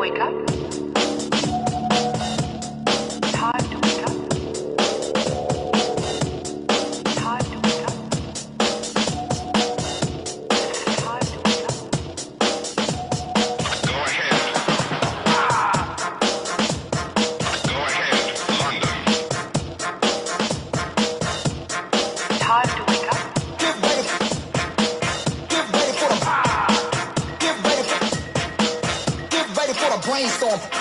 wake up. Time to wake up. Time to wake up. Time to wake up. Go ahead. Go ahead, London. Time to wake up. Get ready for the brainstorm. Get ready for the brainstorm. Get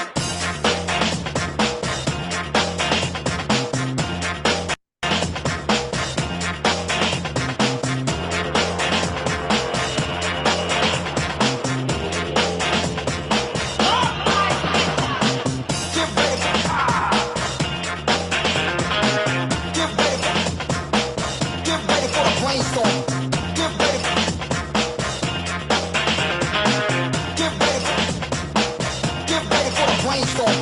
ready for the brainstorm.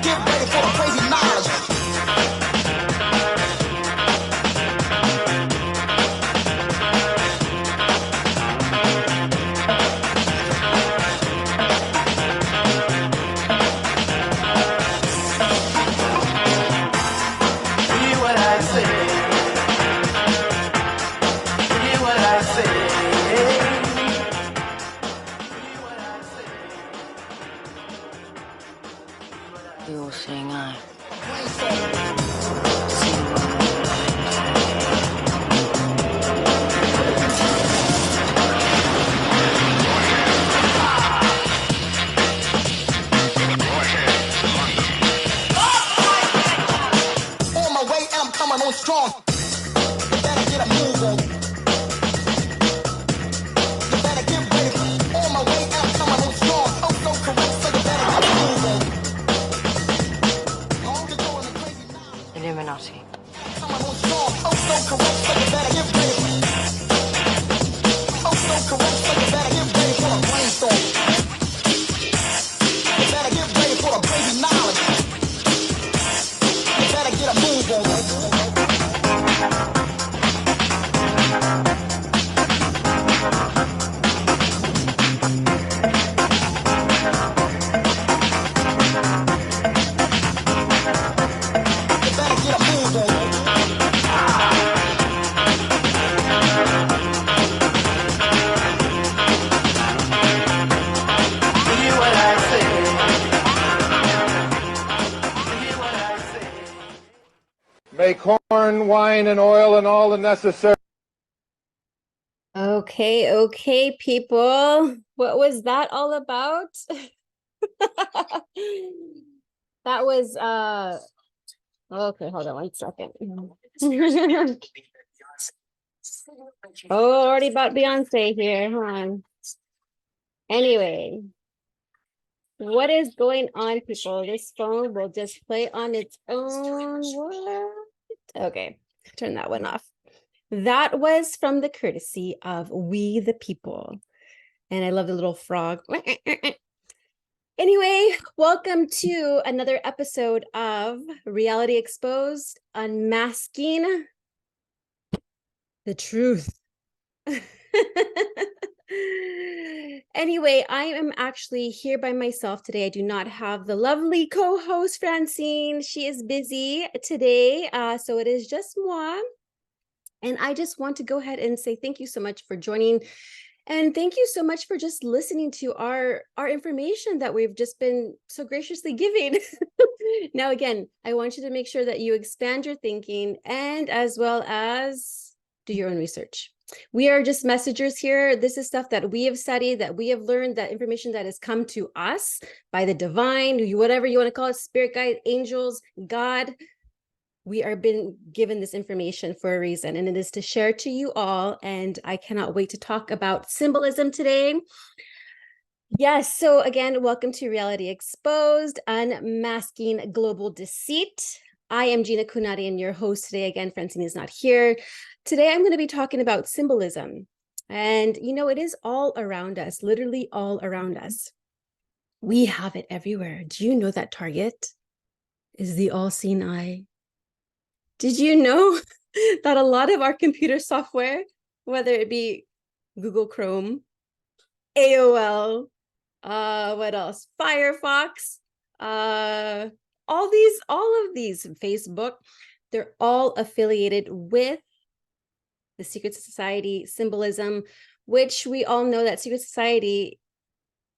Get ready for the crazy knowledge. Hear what I say. Hear what I say. Hear what I say. You're saying I. On my way, and I'm coming on strong. You better get a move on. You better get ready. On my way, and I'm coming on strong. Oh, so correct, so you better get a move on. Controlling the crazy knowledge. Illuminati. Coming on strong. Oh, so correct, so you better get ready. Oh, so correct, so you better get ready for a brainstorm. You better get ready for a crazy knowledge. You better get a move on. You better get a move on. Hear what I say. Hear what I say. Make corn, wine, and oil and all the necessary. Okay, people. What was that all about? That was okay, hold on one second. Oh, already about Beyonce here. Hold on. Anyway, what is going on, people? This phone will just play on its own. What? Okay, turn that one off. That was from the courtesy of We the People. And I love the little frog. Anyway, welcome to another episode of Reality Exposed, Unmasking the Truth. Anyway, I am actually here by myself today. I do not have the lovely co-host Francine. She is busy today, so it is just moi. And I just want to go ahead and say thank you so much for joining. And thank you so much for just listening to our information that we've just been so graciously giving. Now, again, I want you to make sure that you expand your thinking and as well as do your own research. We are just messengers here. This is stuff that we have studied, that we have learned, that information that has come to us by the divine, whatever you want to call it, spirit guide, angels, God. We are being given this information for a reason, and it is to share to you all. And I cannot wait to talk about symbolism today. Yes, so again, welcome to Reality Exposed, Unmasking Global Deceit. I am Gina Kunadian, your host today. Again, Francine is not here. Today, I'm going to be talking about symbolism. And, you know, it is all around us, literally all around us. We have it everywhere. Do you know that Target is the all-seeing eye? Did you know that a lot of our computer software, whether it be Google Chrome, AOL, what else? Firefox, all of these, Facebook, they're all affiliated with the secret society symbolism, which we all know that secret society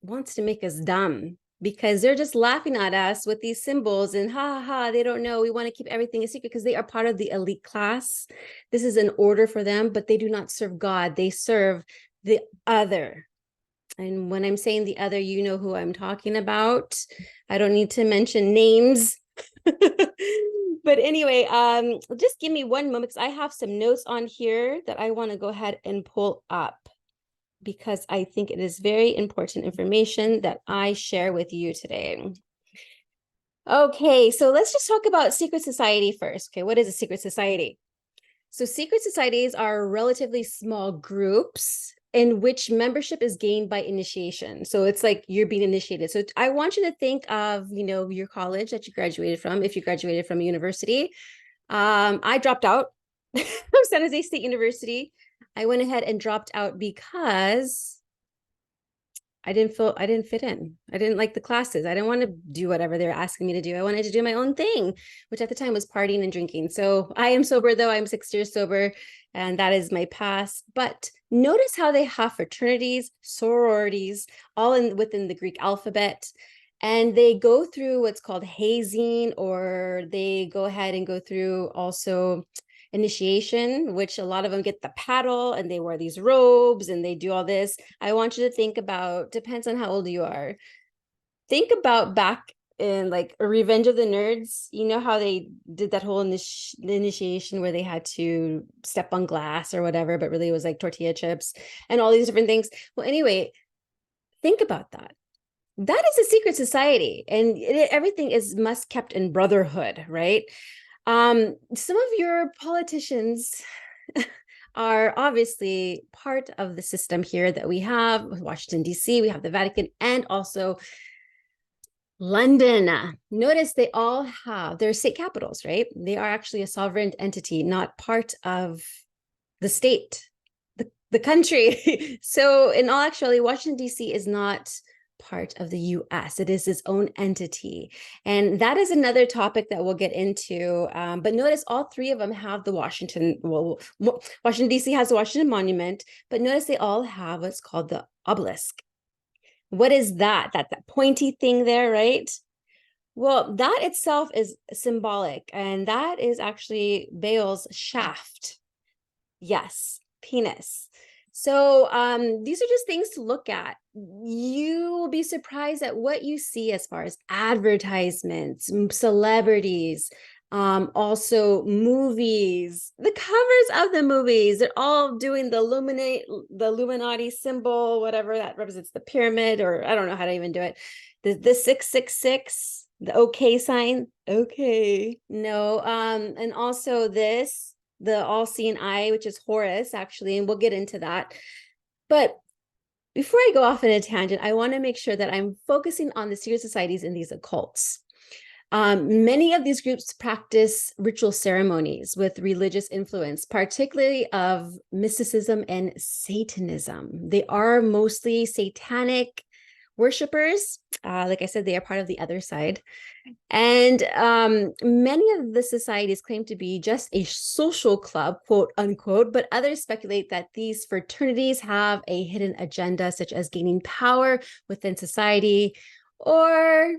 wants to make us dumb because they're just laughing at us with these symbols and ha ha ha, they don't know. We want to keep everything a secret because they are part of the elite class. This is an order for them, but they do not serve God. They serve the other. And when I'm saying the other, you know who I'm talking about. I don't need to mention names. But anyway, just give me one moment because I have some notes on here that I want to go ahead and pull up because I think it is very important information that I share with you today. Okay, so let's just talk about secret society first. Okay, what is a secret society? So secret societies are relatively small groups in which membership is gained by initiation. So it's like you're being initiated. So I want you to think of, your college that you graduated from, if you graduated from a university. I dropped out of San Jose State University. I went ahead and dropped out because I didn't fit in. I didn't like the classes. I didn't want to do whatever they were asking me to do. I wanted to do my own thing, which at the time was partying and drinking. So I am sober though. I'm 6 years sober and that is my past. But notice how they have fraternities, sororities, all within the Greek alphabet. And they go through what's called hazing, or they go ahead and go through also initiation, which a lot of them get the paddle and they wear these robes and they do all this. I want you to think about, depends on how old you are. Think about back in like Revenge of the Nerds. You know how they did that whole initiation where they had to step on glass or whatever, but really it was like tortilla chips and all these different things. Well, anyway, think about that. That is a secret society, and everything is must kept in brotherhood, right? Some of your politicians are obviously part of the system here that we have Washington, D.C., we have the Vatican, and also London. Notice they all have their state capitals, right? They are actually a sovereign entity, not part of the state, the country. So in all actuality, Washington, D.C. is not part of the US. It is its own entity. And that is another topic that we'll get into. But notice all three of them have the Washington DC has the Washington Monument, but notice they all have what's called the obelisk. What is that? That pointy thing there, right? Well, that itself is symbolic, and that is actually Baal's shaft. Yes, penis. So these are just things to look at. You will be surprised at what you see as far as advertisements, celebrities, also movies, the covers of the movies. They're all doing the Illuminati symbol, whatever that represents, the pyramid, or I don't know how to even do it. The 666, the okay sign. Okay, no. And also this, the all-seeing eye, which is Horus, actually, and we'll get into that. But before I go off in a tangent, I want to make sure that I'm focusing on the secret societies in these occults. Many of these groups practice ritual ceremonies with religious influence, particularly of mysticism and Satanism. They are mostly satanic worshipers. Like I said, they are part of the other side. And many of the societies claim to be just a social club, quote unquote, but others speculate that these fraternities have a hidden agenda, such as gaining power within society, or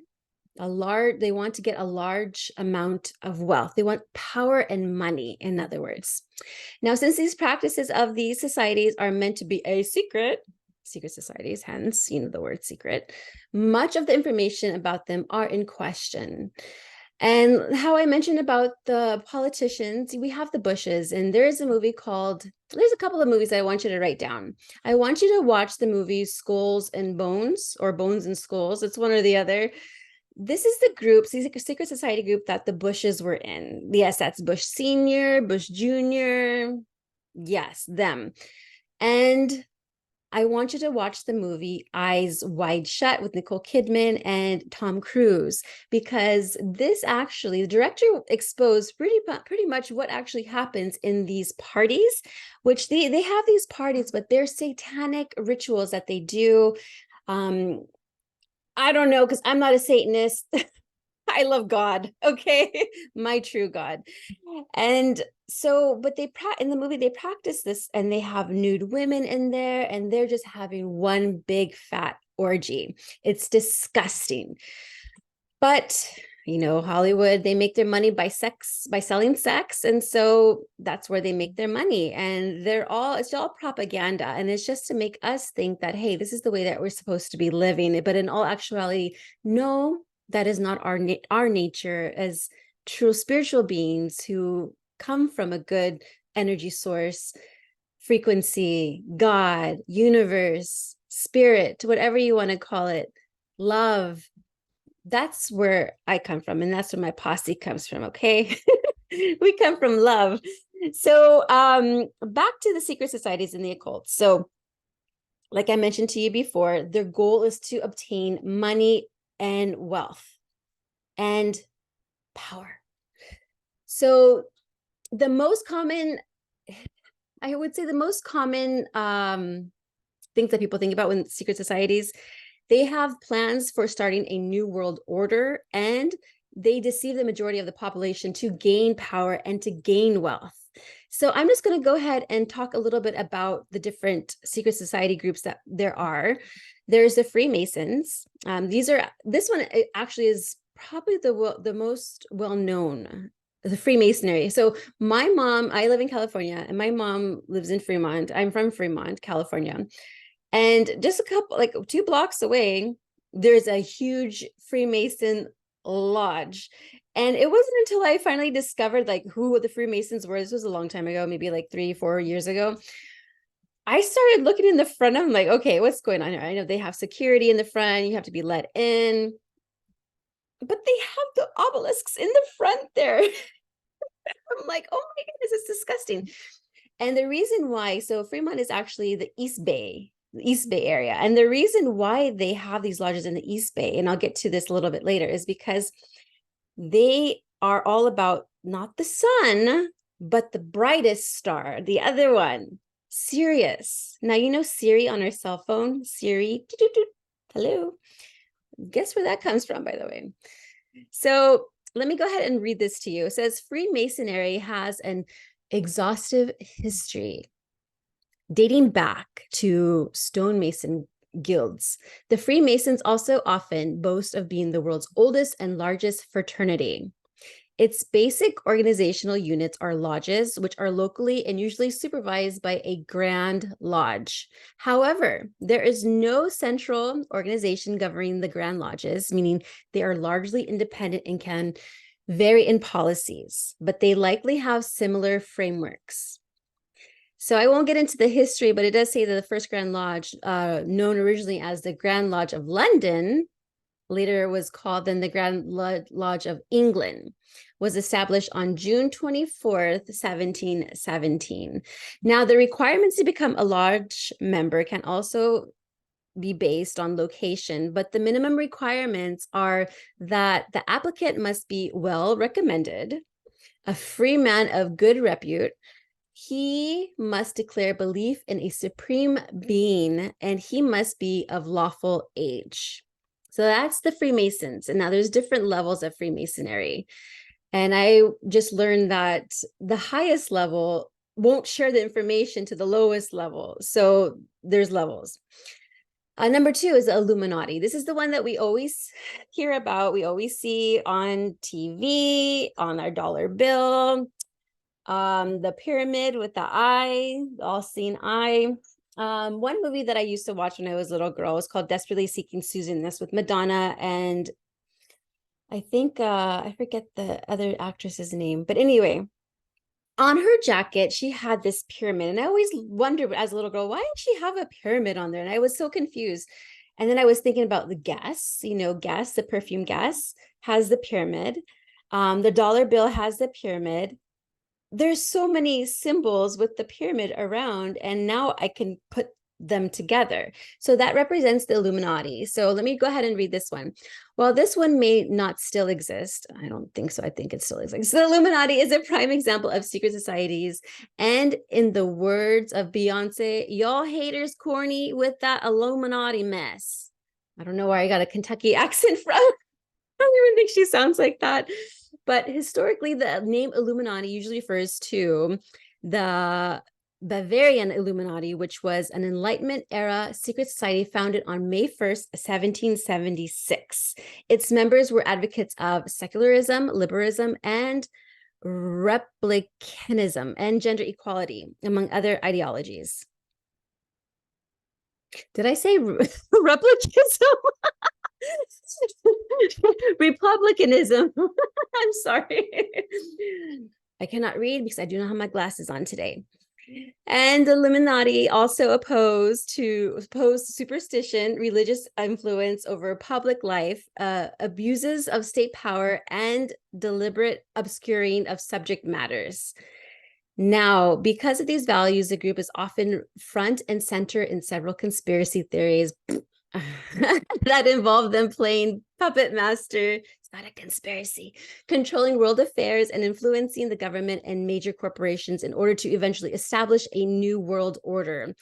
they want to get a large amount of wealth. They want power and money, in other words. Now, since these practices of these societies are meant to be a secret societies, hence, the word secret, much of the information about them are in question. And how I mentioned about the politicians, we have the Bushes, and there's a couple of movies I want you to write down. I want you to watch the movie Skulls and Bones, or Bones and Skulls. It's one or the other. This is the group, secret society group that the Bushes were in. Yes, that's Bush Senior, Bush Junior. Yes, them. And I want you to watch the movie Eyes Wide Shut with Nicole Kidman and Tom Cruise, because this actually, the director exposed pretty much what actually happens in these parties, which they have these parties, but they're satanic rituals that they do. I don't know, because I'm not a Satanist. I love God, okay? My true God. And so, but in the movie, they practice this, and they have nude women in there, and they're just having one big fat orgy. It's disgusting. But, Hollywood, they make their money by selling sex. And so that's where they make their money. And it's all propaganda. And it's just to make us think that, hey, this is the way that we're supposed to be living. But in all actuality, no, that is not our nature as true spiritual beings who come from a good energy source, frequency, God, universe, spirit, whatever you want to call it, love. That's where I come from, and that's where my posse comes from, okay? We come from love. So back to the secret societies and the occult. So like I mentioned to you before, their goal is to obtain money and wealth and power. So the most common, I would say the most common things that people think about when secret societies, they have plans for starting a new world order, and they deceive the majority of the population to gain power and to gain wealth. So I'm just going to go ahead and talk a little bit about the different secret society groups that there are. There's the Freemasons. This one actually is probably the most well-known, the Freemasonry. So I live in California, and my mom lives in Fremont. I'm from Fremont, California. And just like 2 blocks away, there's a huge Freemason lodge. And it wasn't until I finally discovered who the Freemasons were. This was a long time ago, maybe 3-4 years ago. I started looking in the front. I'm like, okay, what's going on here? I know they have security in the front. You have to be let in. But they have the obelisks in the front there. I'm like, oh my goodness, it's disgusting. And the reason why, so Fremont is actually the East Bay area. And the reason why they have these lodges in the East Bay, and I'll get to this a little bit later, is because they are all about not the sun, but the brightest star, the other one, Sirius. Now, Siri on our cell phone, Siri, hello. Guess where that comes from, by the way. So let me go ahead and read this to you. It says, Freemasonry has an exhaustive history dating back to stonemason guilds. The Freemasons also often boast of being the world's oldest and largest fraternity. Its basic organizational units are lodges, which are locally and usually supervised by a Grand Lodge. However, there is no central organization governing the Grand Lodges, meaning they are largely independent and can vary in policies, but they likely have similar frameworks. So I won't get into the history, but it does say that the first Grand Lodge, known originally as the Grand Lodge of London, later was called then the Grand Lodge of England, was established on June 24th, 1717. Now, the requirements to become a lodge member can also be based on location, but the minimum requirements are that the applicant must be well recommended, a free man of good repute. He must declare belief in a supreme being, and he must be of lawful age. So that's the Freemasons. And now there's different levels of Freemasonry. And I just learned that the highest level won't share the information to the lowest level. So there's levels. Number 2 is the Illuminati. This is the one that we always hear about. We always see on TV, on our dollar bill. The pyramid with the eye, the all-seeing eye. One movie that I used to watch when I was a little girl was called Desperately Seeking Susan. That's with Madonna, and I think I forget the other actress's name, but anyway, on her jacket she had this pyramid, and I always wondered as a little girl, why did she have a pyramid on there? And I was so confused. And then I was thinking about the Guess, Guess, the perfume Guess has the pyramid. The dollar bill has the pyramid. There's so many symbols with the pyramid around, and now I can put them together. So that represents the Illuminati. So let me go ahead and read this one. While this one may not still exist, I don't think so. I think it still exists. The Illuminati is a prime example of secret societies. And in the words of Beyonce, y'all haters corny with that Illuminati mess. I don't know where I got a Kentucky accent from. I don't even think she sounds like that. But historically, the name Illuminati usually refers to the Bavarian Illuminati, which was an Enlightenment era secret society founded on May 1st, 1776. Its members were advocates of secularism, liberalism, and republicanism and gender equality, among other ideologies. Did I say replicanism? Republicanism. I'm sorry. I cannot read because I do not have my glasses on today. And the Illuminati also opposed superstition, religious influence over public life, abuses of state power, and deliberate obscuring of subject matters. Now, because of these values, the group is often front and center in several conspiracy theories that involve them playing puppet master. It's not a conspiracy, controlling world affairs and influencing the government and major corporations in order to eventually establish a new world order.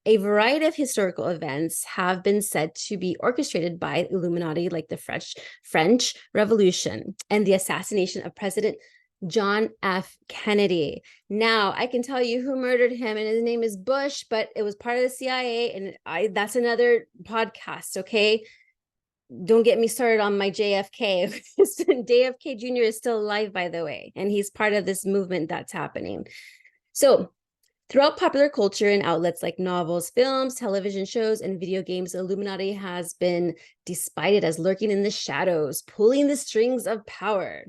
A variety of historical events have been said to be orchestrated by Illuminati, like the French Revolution and the assassination of President John F. Kennedy. Now, I can tell you who murdered him, and his name is Bush, but it was part of the CIA, and that's another podcast, okay? Don't get me started on my JFK. JFK Jr. is still alive, by the way, and he's part of this movement that's happening. So, throughout popular culture and outlets like novels, films, television shows, and video games, the Illuminati has been despited as lurking in the shadows, pulling the strings of power.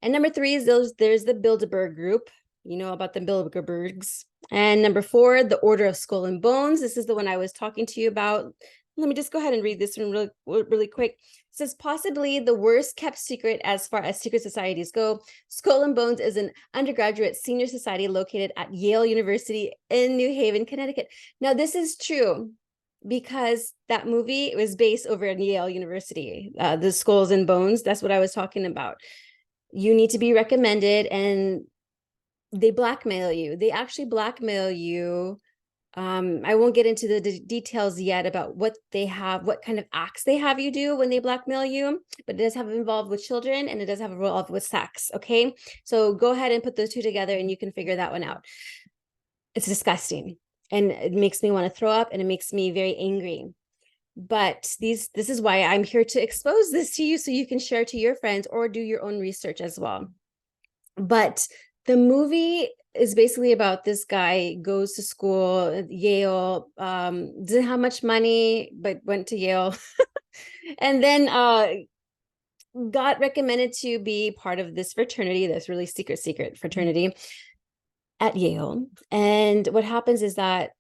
And number 3 is there's the Bilderberg group. You know about the Bilderbergs. And number 4, the Order of Skull and Bones. This is the one I was talking to you about. Let me just go ahead and read this one really quick. It says, possibly the worst kept secret as far as secret societies go, Skull and Bones is an undergraduate senior society located at Yale University in New Haven, Connecticut. Now, this is true because that movie was based over at Yale University, the Skulls and Bones. That's what I was talking about. You need to be recommended, and they blackmail you. They actually blackmail you. I won't get into the details yet about what they have, what kind of acts they have you do when they blackmail you, but it does have involved with children, and it does have involved with sex, okay? So go ahead and put those two together, and you can figure that one out. It's disgusting, and it makes me want to throw up, and it makes me very angry. But this is why I'm here to expose this to you, so you can share to your friends or do your own research as well. But the movie is basically about this guy goes to school at Yale, didn't have much money, but went to Yale, and then got recommended to be part of this fraternity, this really secret fraternity at Yale. And what happens is that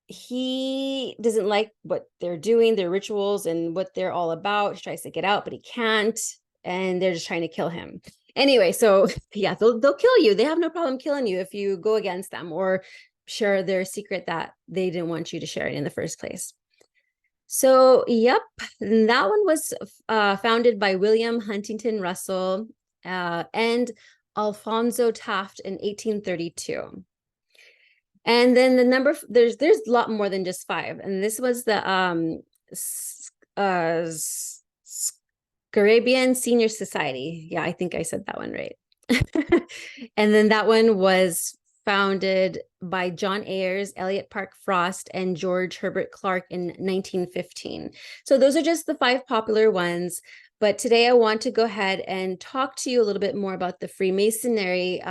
he doesn't like what they're doing, their rituals and what they're all about. He tries to get out, but he can't. And they're just trying to kill him. Anyway, so yeah, they'll kill you. They have no problem killing you if you go against them or share their secret that they didn't want you to share it in the first place. So, yep, that one was founded by William Huntington Russell and Alfonso Taft in 1832. And then the number, there's a lot more than just 5. And this was the Scarabian Senior Society. Yeah, I think I said that one right. And then that one was founded by John Ayers, Elliot Park Frost, and George Herbert Clark in 1915. So those are just the 5 popular ones. But today I want to go ahead and talk to you a little bit more about the Freemasonry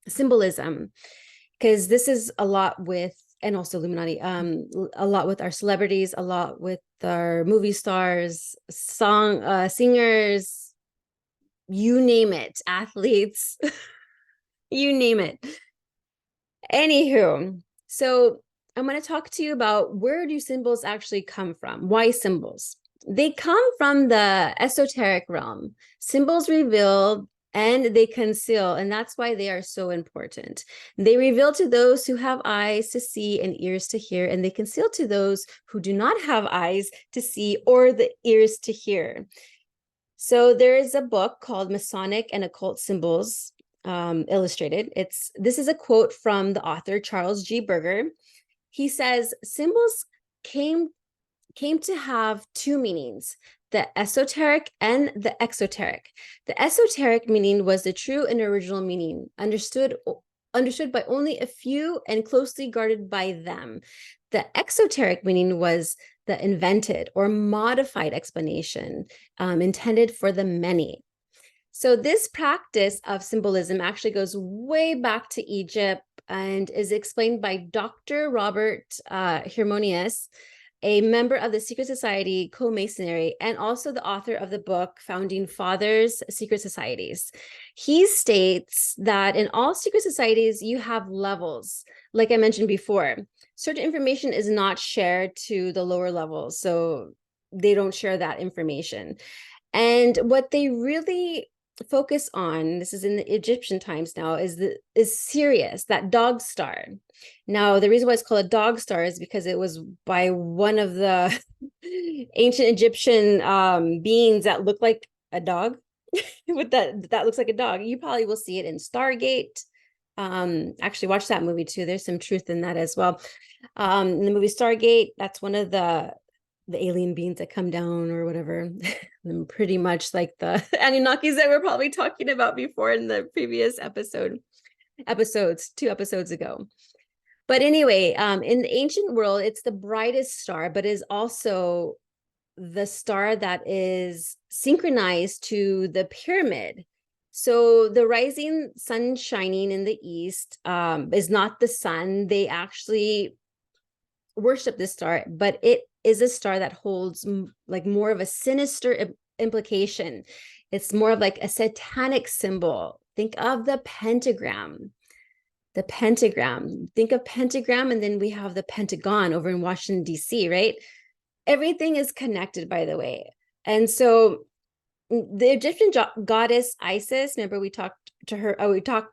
symbolism, because this is a lot with, and also Illuminati, a lot with our celebrities, a lot with our movie stars, singers, you name it, athletes, you name it. Anywho, so I'm going to talk to you about where do symbols actually come from? Why symbols? They come from the esoteric realm. Symbols reveal and they conceal, and that's why they are so important. They reveal to those who have eyes to see and ears to hear, and they conceal to those who do not have eyes to see or the ears to hear. So there is a book called Masonic and Occult Symbols, Illustrated. This is a quote from the author, Charles G. Berger. He says, symbols came to have two meanings, the esoteric and the exoteric. The esoteric meaning was the true and original meaning, understood by only a few and closely guarded by them. The exoteric meaning was the invented or modified explanation intended for the many. So this practice of symbolism actually goes way back to Egypt and is explained by Dr. Robert Hermonius, a member of the Secret Society Co-Masonry, and also the author of the book Founding Fathers, Secret Societies. He states that in all secret societies, you have levels. Like I mentioned before, certain information is not shared to the lower levels, so they don't share that information. And what they really focus on, this is in the Egyptian times now, is Sirius, that dog star. Now, the reason why it's called a dog star is because it was by one of the ancient Egyptian beings that looked like a dog. With that looks like a dog. You probably will see it in Stargate. Actually, watch that movie too. There's some truth in that as well. In the movie Stargate, that's one of the alien beings that come down or whatever. And pretty much like the Anunnakis that we're probably talking about before in the previous two episodes ago. But anyway, in the ancient world, it's the brightest star, but is also the star that is synchronized to the pyramid. So the rising sun shining in the east is not the sun. They actually worship this star, but it is a star that holds like more of a sinister implication. It's more of like a satanic symbol. Think of the pentagram. The pentagram. Think of pentagram, and then we have the Pentagon over in Washington, D.C., right? Everything is connected, by the way. And so the Egyptian goddess Isis, remember we talked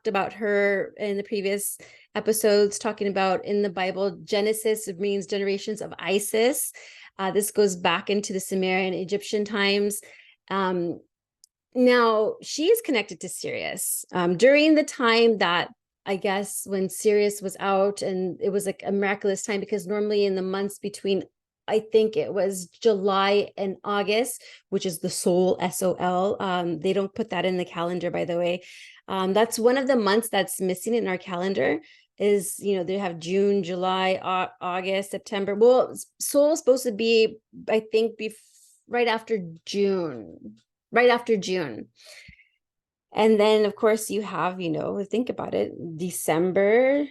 about her in the previous episodes, talking about in the Bible, Genesis means generations of Isis. This goes back into the Sumerian Egyptian times. Now, she is connected to Sirius. During the time that, I guess, when Sirius was out, and it was like a miraculous time, because normally in the months between, I think it was July and August, which is the Sol, S-O-L. They don't put that in the calendar, by the way. That's one of the months that's missing in our calendar is, they have June, July, August, September. Well, Sol is supposed to be, I think, right after June. And then, of course, you have, think about it, December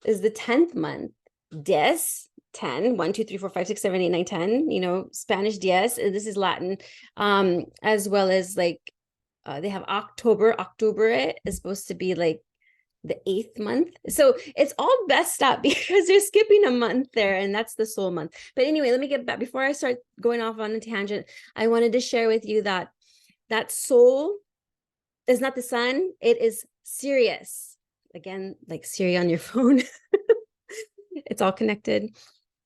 is the 10th month. Des, 10, 1, 2, 3, 4, 5, 6, 7, 8, 9, 10, Spanish diez, and this is Latin, as well as like they have October is supposed to be like the 8th month. So it's all messed up because they're skipping a month there, and that's the Sol month. But anyway, let me get back before I start going off on a tangent. I wanted to share with you that Sol is not the sun, it is Sirius. Again, like Siri on your phone. It's all connected.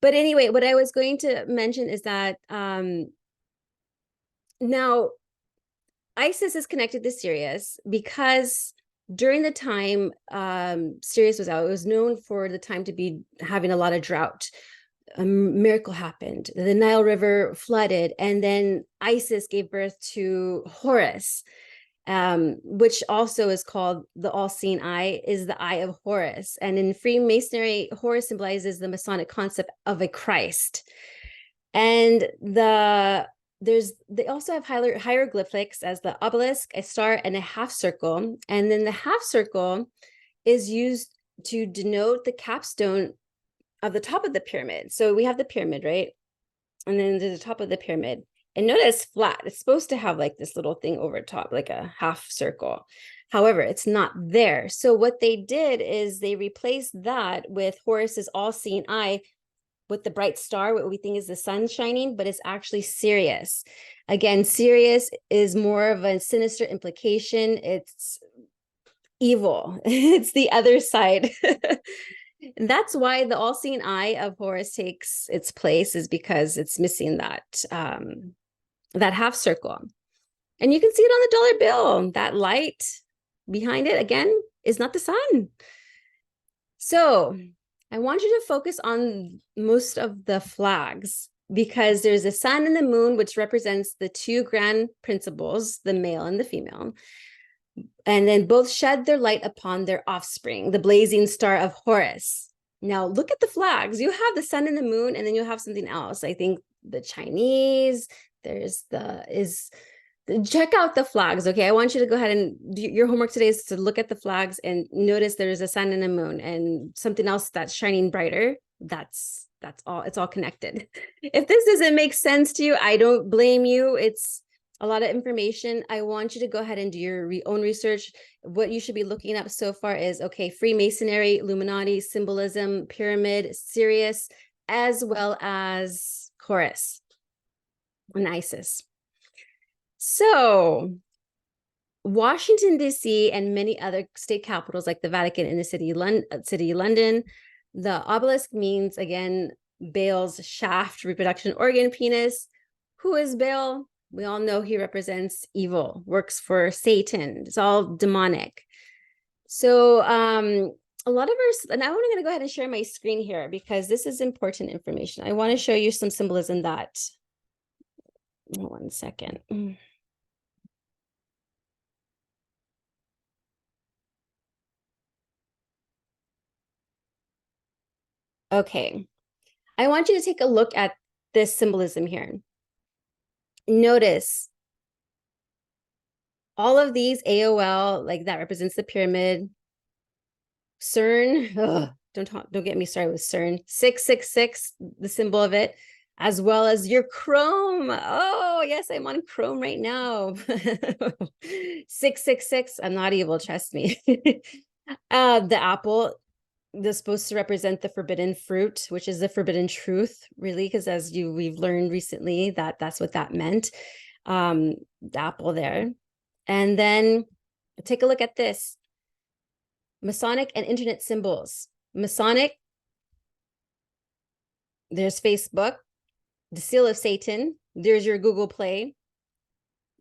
But anyway, what I was going to mention is that now Isis is connected to Sirius because during the time Sirius was out, it was known for the time to be having a lot of drought. A miracle happened. The Nile River flooded, and then Isis gave birth to Horus, which also is called the all-seeing eye, is the eye of Horus. And in Freemasonry, Horus symbolizes the Masonic concept of a Christ. And they also have hieroglyphics as the obelisk, a star, and a half circle. And then the half circle is used to denote the capstone of the top of the pyramid. So we have the pyramid, right? And then there's the top of the pyramid. And notice it's flat. It's supposed to have like this little thing over top, like a half circle. However, it's not there. So what they did is they replaced that with Horus's all-seeing eye, with the bright star, what we think is the sun shining, but it's actually Sirius. Again, Sirius is more of a sinister implication. It's evil. It's the other side. And that's why the all-seeing eye of Horus takes its place, is because it's missing that half circle. And you can see it on the dollar bill. That light behind it, again, is not the sun. So I want you to focus on most of the flags, because there's a sun and the moon, which represents the two grand principles, the male and the female. And then both shed their light upon their offspring, the blazing star of Horus. Now look at the flags. You have the sun and the moon, and then you have something else. I think the Chinese, check out the flags. Okay, I want you to go ahead and do your homework today is to look at the flags and notice there's a sun and a moon and something else that's shining brighter. That's all. It's all connected. If this doesn't make sense to you, I don't blame you. It's a lot of information. I want you to go ahead and do your own research. What you should be looking up so far is, okay, Freemasonry, Illuminati, symbolism, pyramid, Sirius, as well as Horus and Isis. So Washington, D.C. and many other state capitals like the Vatican and the city of London, the obelisk means, again, Baal's shaft, reproduction organ, penis. Who is Baal? We all know he represents evil, works for Satan. It's all demonic. So a lot of and I'm going to go ahead and share my screen here because this is important information. I want to show you some symbolism that, one second. Okay, I want you to take a look at this symbolism here. Notice all of these AOL, like that represents the pyramid. CERN, don't get me started with CERN. 666, the symbol of it, as well as your Chrome. Oh, yes, I'm on Chrome right now. 666, I'm not evil, trust me. The apple, that's supposed to represent the forbidden fruit, which is the forbidden truth, really, because as we've learned recently that's what that meant. The apple there. And then take a look at this. Masonic and internet symbols. Masonic, there's Facebook, the seal of Satan, there's your Google Play,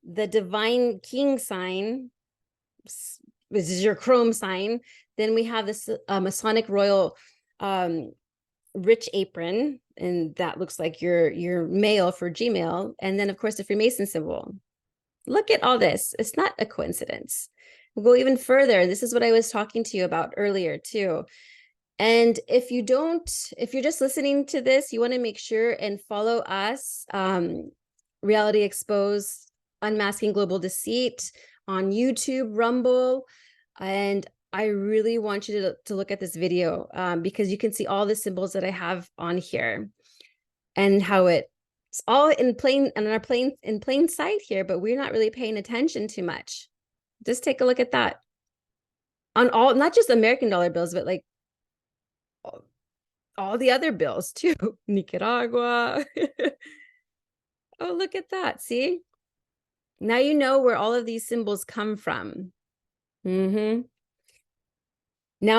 the divine king sign, this is your Chrome sign. Then we have this Masonic royal rich apron, and that looks like your mail for Gmail. And then, of course, the Freemason symbol. Look at all this. It's not a coincidence. We'll go even further. This is what I was talking to you about earlier, too. And if you're just listening to this, you want to make sure and follow us, Reality Exposed, Unmasking Global Deceit on YouTube, Rumble, and I really want you to look at this video because you can see all the symbols that I have on here and how it's all in plain sight here, but we're not really paying attention too much. Just take a look at that on all, not just American dollar bills, but like all the other bills too. Nicaragua. Oh, look at that. See? Now you know where all of these symbols come from. Now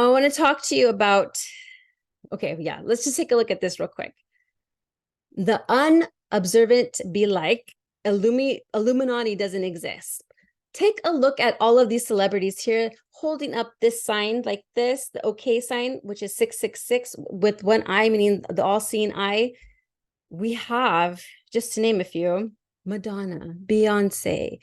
I want to talk to you about, okay, yeah, let's just take a look at this real quick. The unobservant be like, Illuminati doesn't exist. Take a look at all of these celebrities here holding up this sign like this, the OK sign, which is 666 with one eye, meaning the all-seeing eye. We have, just to name a few, Madonna, Beyonce,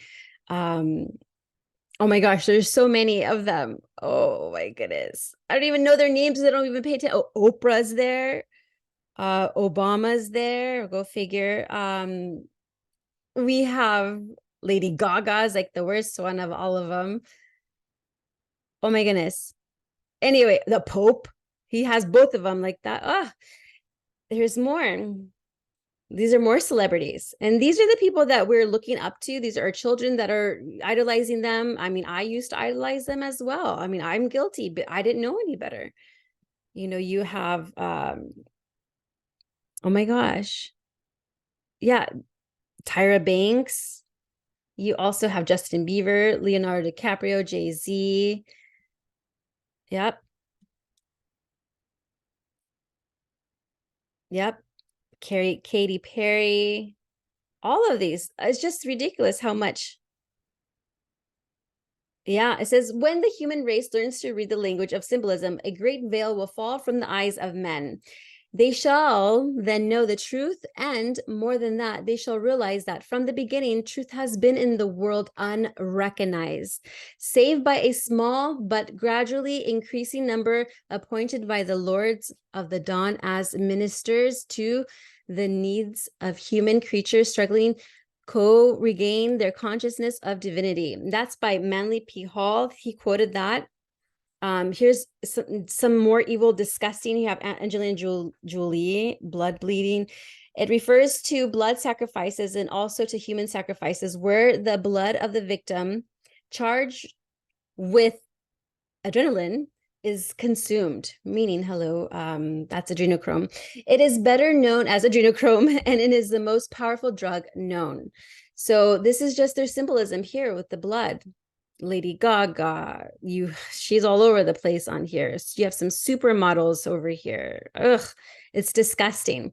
oh my gosh, there's so many of them. Oh my goodness. I don't even know their names. I don't even pay attention. Oh, Oprah's there. Obama's there. Go figure. We have Lady Gaga's like the worst one of all of them. Oh my goodness. Anyway, the Pope, he has both of them like that. Oh, there's more. These are more celebrities. And these are the people that we're looking up to. These are our children that are idolizing them. I mean, I used to idolize them as well. I mean, I'm guilty, but I didn't know any better. You know, you have Oh my gosh. Yeah, Tyra Banks. You also have Justin Bieber, Leonardo DiCaprio, Jay-Z. Yep. Yep. Katy Perry. All of these. It's just ridiculous how much. Yeah, it says, when the human race learns to read the language of symbolism, a great veil will fall from the eyes of men. They shall then know the truth, and more than that, they shall realize that from the beginning, truth has been in the world unrecognized, save by a small but gradually increasing number appointed by the lords of the dawn as ministers to the needs of human creatures struggling regain their consciousness of divinity. That's by Manly P. Hall. He quoted that. Here's some more evil, disgusting. You have Angelina Jolie, blood bleeding. It refers to blood sacrifices and also to human sacrifices where the blood of the victim charged with adrenaline is consumed, meaning, hello, that's adrenochrome. It is better known as adrenochrome, and it is the most powerful drug known. So this is just their symbolism here with the blood. Lady Gaga, she's all over the place on here. So you have some supermodels over here. Ugh, it's disgusting.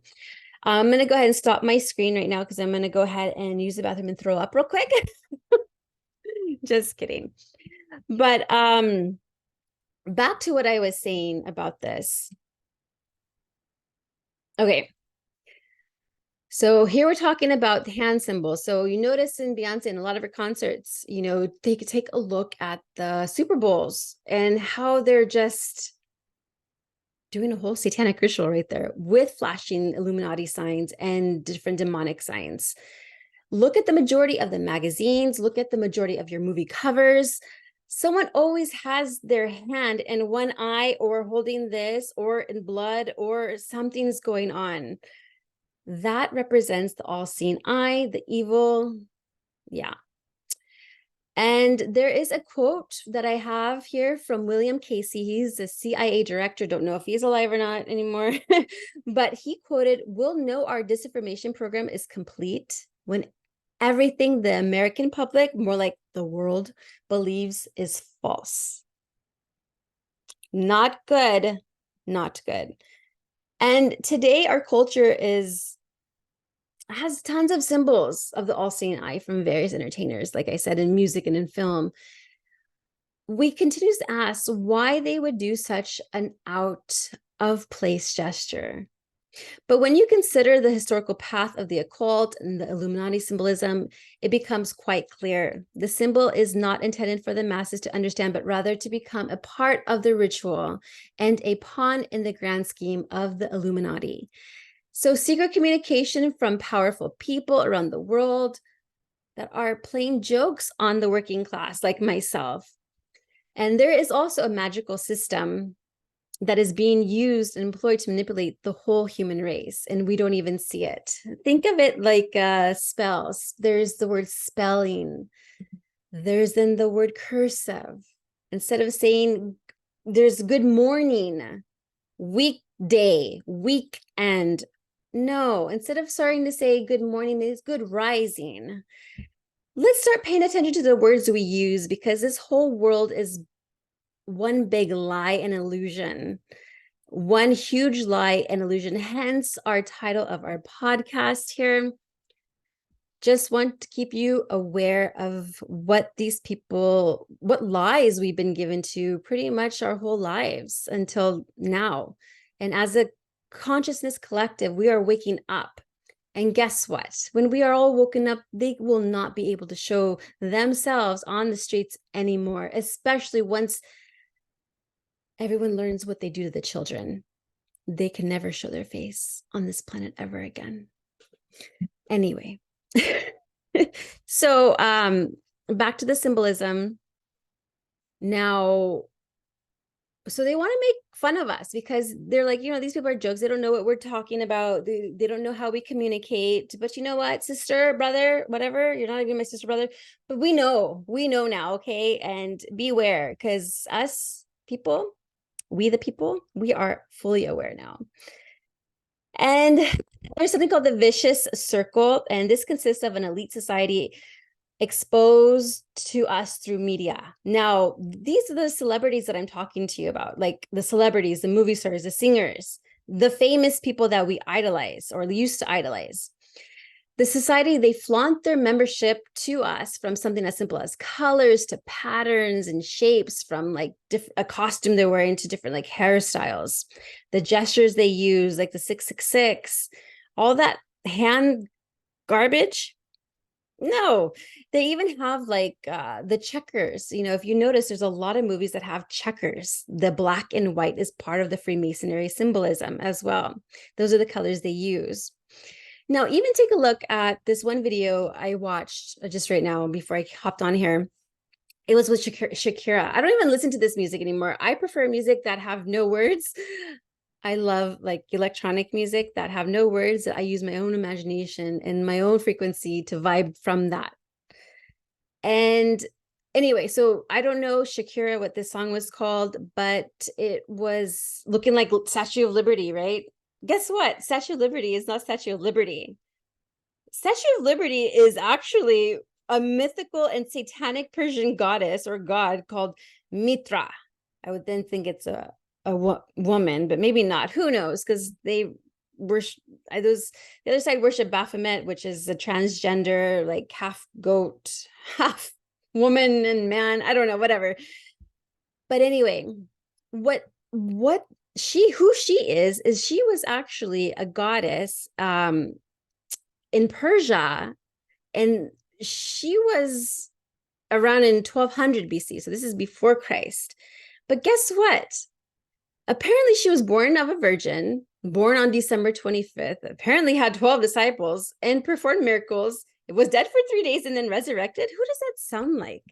I'm going to go ahead and stop my screen right now because I'm going to go ahead and use the bathroom and throw up real quick. Just kidding. But back to what I was saying about this. Okay. So here we're talking about the hand symbols. So you notice in Beyonce and a lot of her concerts, they could take a look at the Super Bowls and how they're just doing a whole satanic ritual right there with flashing Illuminati signs and different demonic signs. Look at the majority of the magazines, look at the majority of your movie covers. Someone always has their hand in one eye or holding this or in blood or something's going on. That represents the all-seeing eye, the evil. Yeah. And there is a quote that I have here from William Casey. He's the CIA director. Don't know if he's alive or not anymore. But he quoted, "We'll know our disinformation program is complete when everything the American public, more like the world, believes is false." Not good. Not good. And today our culture has tons of symbols of the all-seeing eye from various entertainers, like I said, in music and in film. We continue to ask why they would do such an out-of-place gesture. But when you consider the historical path of the occult and the Illuminati symbolism, it becomes quite clear. The symbol is not intended for the masses to understand, but rather to become a part of the ritual and a pawn in the grand scheme of the Illuminati. So secret communication from powerful people around the world that are playing jokes on the working class, like myself. And there is also a magical system that is being used and employed to manipulate the whole human race, and we don't even see it. Think of it like spells. There's the word spelling. There's then the word cursive. Instead of saying there's good morning, weekday, weekend. No, instead of starting to say good morning, there's good rising. Let's start paying attention to the words we use, because this whole world is one big lie and illusion. One huge lie and illusion. Hence our title of our podcast here. Just want to keep you aware of what lies we've been given to pretty much our whole lives until now. And as a consciousness collective, we are waking up. And guess what? When we are all woken up, they will not be able to show themselves on the streets anymore, especially once everyone learns what they do to the children. They can never show their face on this planet ever again. Anyway, so back to the symbolism. Now, so they want to make fun of us because they're like, these people are jokes. They don't know what we're talking about. They don't know how we communicate. But you know what, sister, brother, whatever, you're not even my sister, brother. But we know now, okay? And beware, because us people, we the people, we are fully aware now. And there's something called the vicious circle, and this consists of an elite society exposed to us through media. Now, these are the celebrities that I'm talking to you about, like the celebrities, the movie stars, the singers, the famous people that we idolize or used to idolize. The society, they flaunt their membership to us from something as simple as colors to patterns and shapes, from like a costume they're wearing to different like hairstyles, the gestures they use, like the 666, all that hand garbage. No, they even have like the checkers. You know, if you notice, there's a lot of movies that have checkers. The black and white is part of the Freemasonry symbolism as well. Those are the colors they use. Now, even take a look at this one video I watched just right now before I hopped on here. It was with Shakira. I don't even listen to this music anymore. I prefer music that have no words. I love like electronic music that have no words. I use my own imagination and my own frequency to vibe from that. And anyway, so I don't know, Shakira, what this song was called, but it was looking like Statue of Liberty, right? Guess what? Statue of Liberty is not Statue of Liberty. Statue of Liberty is actually a mythical and satanic Persian goddess or god called Mitra. I would then think it's a woman, but maybe not. Who knows? Because they worship the other side worship Baphomet, which is a transgender, like half goat, half woman and man. I don't know, whatever. But anyway, who she is she was actually a goddess in Persia, and she was around in 1200 BC. So this is before Christ. But guess what? Apparently she was born of a virgin, born on December 25th, apparently had 12 disciples and performed miracles. It was dead for 3 days and then resurrected. Who does that sound like?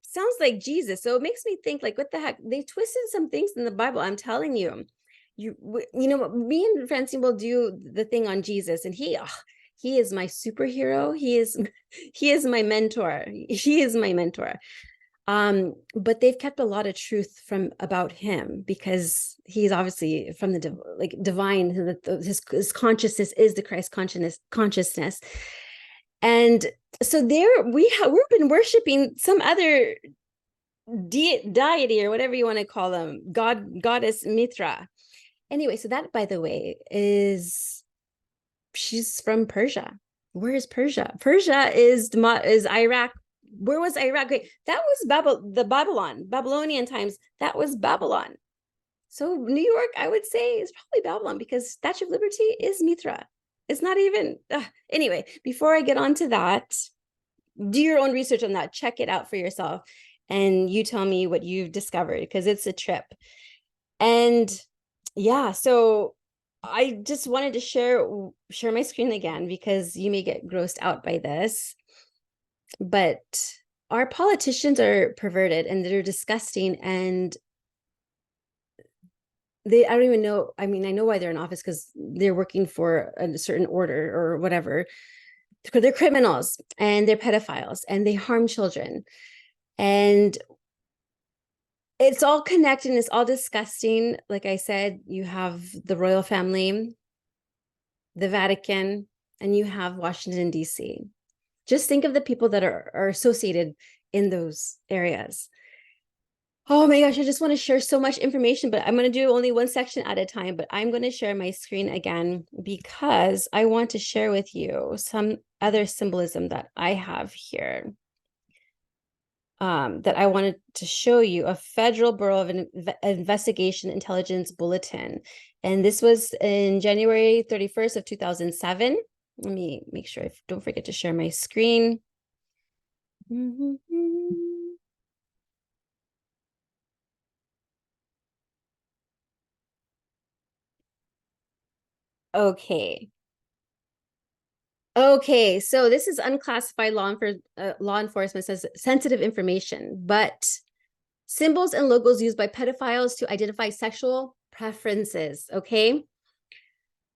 Sounds like Jesus. So it makes me think, like, what the heck? They twisted some things in the Bible. I'm telling you. You know, me and Francine will do the thing on Jesus, and he is my superhero. He is my mentor. He is my mentor. But they've kept a lot of truth about him because he's obviously from the divine. His consciousness is the Christ consciousness. And so we've been worshiping some other deity or whatever you want to call them, goddess Mitra. Anyway, so that, by the way, she's from Persia. Where is Persia? Persia is Iraq. Where was Iraq? Wait, that was Babylonian times. That was Babylon. So New York, I would say, is probably Babylon because Statue of Liberty is Mithra. It's not even. Anyway, before I get on to that, do your own research on that. Check it out for yourself. And you tell me what you've discovered because it's a trip. And yeah, so I just wanted to share my screen again because you may get grossed out by this. But our politicians are perverted and they're disgusting, and I don't even know. I mean, I know why they're in office because they're working for a certain order or whatever. They're criminals and they're pedophiles and they harm children. And it's all connected and it's all disgusting. Like I said, you have the royal family, the Vatican, and you have Washington, D.C. Just think of the people that are associated in those areas. Oh my gosh, I just want to share so much information, but I'm going to do only one section at a time, but I'm going to share my screen again because I want to share with you some other symbolism that I have here. That I wanted to show you, a Federal Bureau of Investigation Intelligence Bulletin. And this was in January 31st of 2007. Let me make sure I don't forget to share my screen. Okay. Okay, so this is unclassified law enforcement says sensitive information, but symbols and logos used by pedophiles to identify sexual preferences, okay?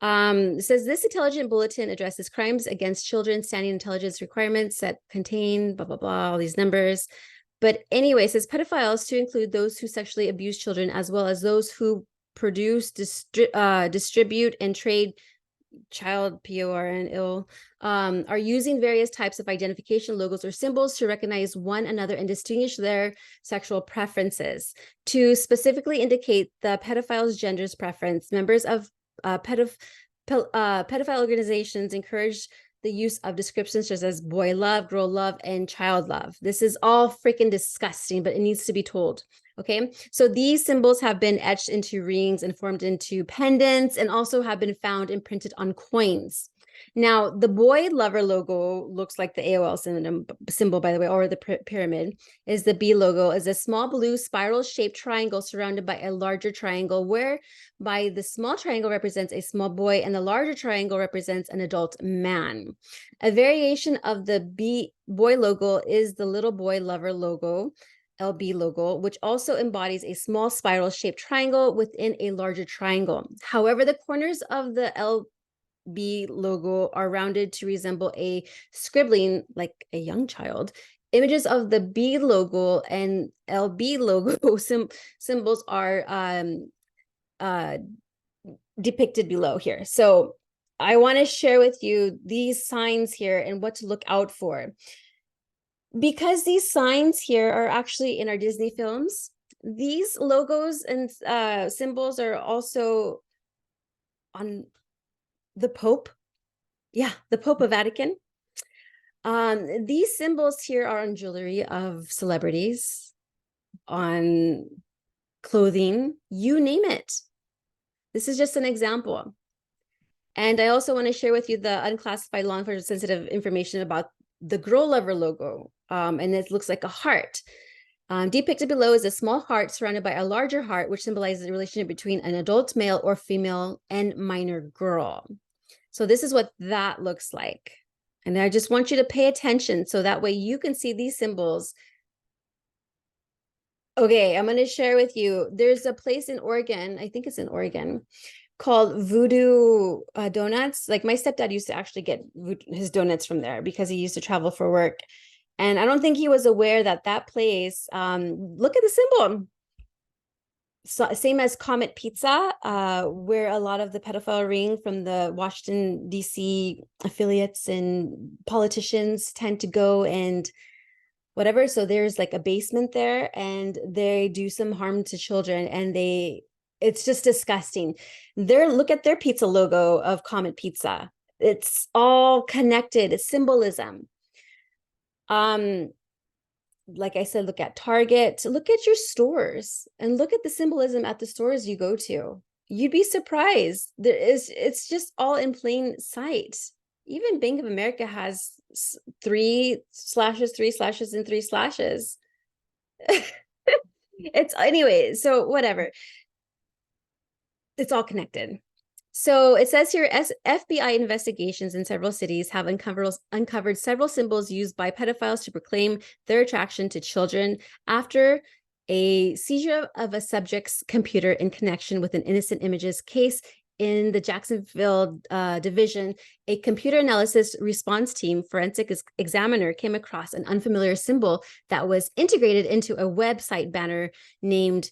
It says this intelligent bulletin addresses crimes against children, standing intelligence requirements that contain blah, blah, blah, all these numbers. But anyway, it says pedophiles to include those who sexually abuse children, as well as those who produce, distribute, and trade child POR and ill are using various types of identification logos or symbols to recognize one another and distinguish their sexual preferences. To specifically indicate the pedophile's gender's preference, members of pedophile organizations encourage the use of descriptions such as boy love, girl love, and child love. This is all freaking disgusting, but it needs to be told. Okay, so these symbols have been etched into rings and formed into pendants, and also have been found imprinted on coins. Now, the boy lover logo looks like the AOL symbol, by the way, or the pyramid. Is the B logo is a small blue spiral-shaped triangle surrounded by a larger triangle, whereby the small triangle represents a small boy and the larger triangle represents an adult man. A variation of the B boy logo is the little boy lover logo, LB logo, which also embodies a small spiral-shaped triangle within a larger triangle. However, the corners of the LB logo are rounded to resemble a scribbling like a young child. Images of the B logo and LB logo symbols are depicted below here. So I want to share with you these signs here and what to look out for. Because these signs here are actually in our Disney films, these logos and symbols are also on the Pope. Yeah, the Pope of Vatican. These symbols here are on jewelry of celebrities, on clothing, you name it. This is just an example. And I also want to share with you the unclassified law enforcement sensitive information about the girl lover logo. And it looks like a heart. Depicted below is a small heart surrounded by a larger heart, which symbolizes the relationship between an adult male or female and minor girl. So this is what that looks like. And I just want you to pay attention so that way you can see these symbols. Okay, I'm going to share with you. There's a place in Oregon, I think it's in Oregon, called Voodoo Donuts. Like my stepdad used to actually get his donuts from there because he used to travel for work. And I don't think he was aware that that place, look at the symbol. So, same as Comet Pizza, where a lot of the pedophile ring from the Washington, D.C. affiliates and politicians tend to go and whatever. So there's like a basement there and they do some harm to children and it's just disgusting. Look at their pizza logo of Comet Pizza. It's all connected. It's symbolism. Like I said, look at Target, look at your stores and look at the symbolism at the stores you go to. You'd be surprised. It's just all in plain sight. Even Bank of America has 3 slashes, 3 slashes, and 3 slashes. It's anyway, so whatever. It's all connected. So it says here, FBI investigations in several cities have uncovered several symbols used by pedophiles to proclaim their attraction to children after a seizure of a subject's computer in connection with an innocent images case in the Jacksonville division. A computer analysis response team forensic examiner came across an unfamiliar symbol that was integrated into a website banner named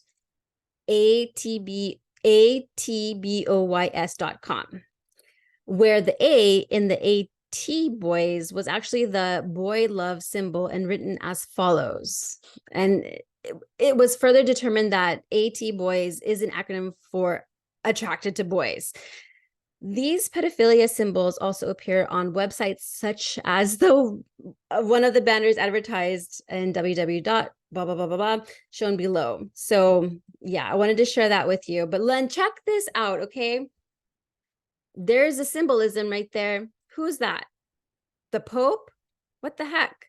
atboys.com, where the A in the AT boys was actually the boy love symbol and written as follows. And it was further determined that AT boys is an acronym for attracted to boys. These pedophilia symbols also appear on websites such as one of the banners advertised in www. Blah, blah, blah, blah, blah, shown below. So yeah, I wanted to share that with you. But Len, check this out, okay? There's a symbolism right there. Who's that? The Pope? What the heck?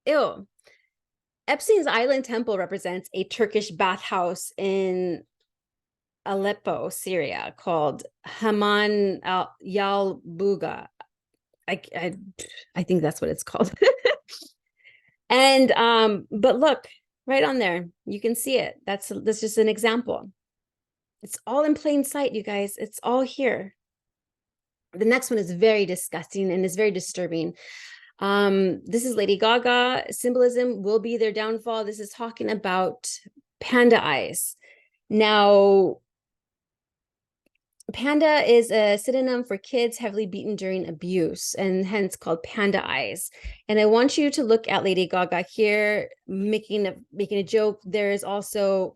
Ew. Epstein's Island Temple represents a Turkish bathhouse in Aleppo, Syria, called Haman Yalbuga. I think that's what it's called. And but look right on there, you can see it. That's just an example. It's all in plain sight, you guys. It's all here. The next one is very disgusting and is very disturbing. This is Lady Gaga. Symbolism will be their downfall. This is talking about panda eyes. Now, panda is a synonym for kids heavily beaten during abuse, and hence called panda eyes. And I want you to look at Lady Gaga here, making a joke. There is also,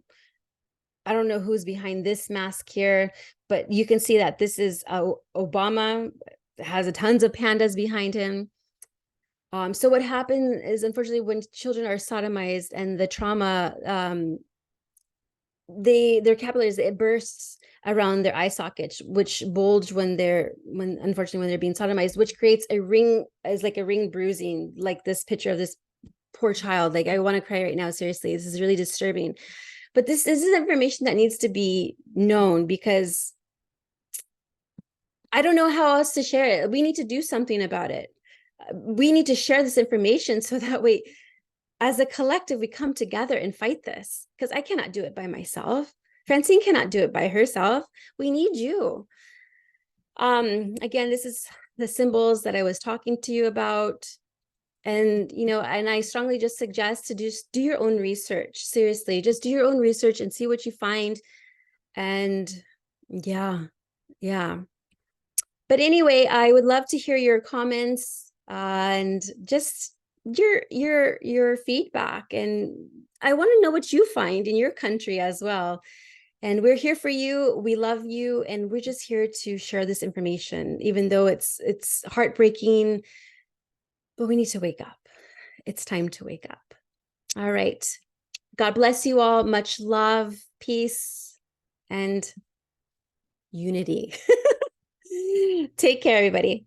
I don't know who's behind this mask here, but you can see that this is Obama, has tons of pandas behind him. So what happened is, unfortunately, when children are sodomized and the trauma, their capillaries, it bursts around their eye sockets, which bulge unfortunately when they're being sodomized, which creates a ring, is like a ring bruising, like this picture of this poor child. Like, I want to cry right now. Seriously, this is really disturbing. But this is information that needs to be known, because I don't know how else to share it. We need to do something about it. We need to share this information so that way, as a collective, we come together and fight this, because I cannot do it by myself. Francine cannot do it by herself. We need you. Again, this is the symbols that I was talking to you about. And, and I strongly just suggest to just do your own research. Seriously, just do your own research and see what you find. And yeah. But anyway, I would love to hear your comments and just your feedback. And I want to know what you find in your country as well. And we're here for you. We love you. And we're just here to share this information, even though it's heartbreaking, but we need to wake up. It's time to wake up. All right. God bless you all. Much love, peace, and unity. Take care, everybody.